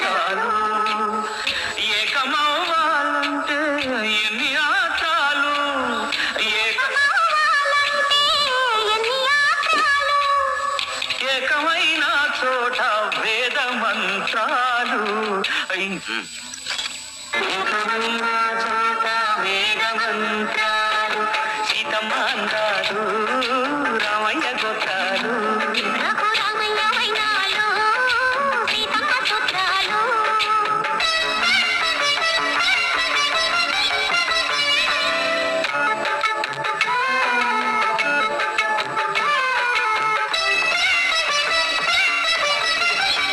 చాలు ఏకమవ్వాలంటే ఎన్ని ఆత్రాలు ఏకమైన చోట వేద మంత్రాలు ఏకమైన చోట వేద మంత్రాలు సీతమ్మ అందాలు రామయ్య గొత్తాలు